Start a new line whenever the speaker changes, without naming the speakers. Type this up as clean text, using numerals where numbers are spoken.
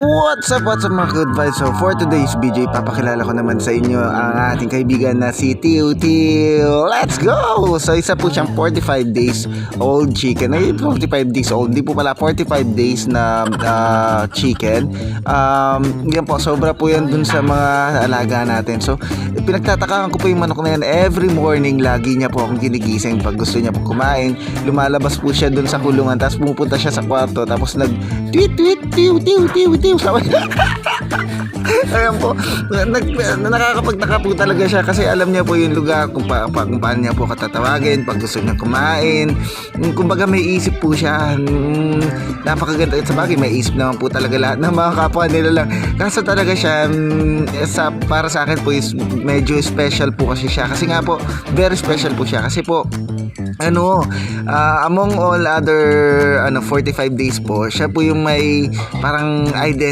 What's up mga good vibes? So for today's video, papakilala ko naman sa inyo ang ating kaibigan na si Tiu Tiu. Let's go! So isa po siyang 45 days old chicken. Ay, 45 days old, hindi po pala 45 days na chicken. Yan po, sobra po yan dun sa mga alaga natin. So pinagtatakaan ko po yung manok na yan. Every morning, lagi niya po akong ginigising pag gusto niya po kumain. Lumalabas po siya dun sa kulungan, tapos pumupunta siya sa kwarto, tapos nag-tweet, tiu, tiu, tiu, tiu. Ayan po, nakakapagtaka po talaga siya kasi alam niya po yung lugar kung paano niya po katatawagin pag gusto niya kumain. Kumbaga may isip po siya. Napakaganda. Sa bagay may isip naman po talaga lahat ng mga kapwa nila lang. Kaso talaga siya, para sa akin po is medyo special po kasi siya. Kasi nga po, very special po siya. Kasi po, among all other 45 days po, siya po yung may parang identity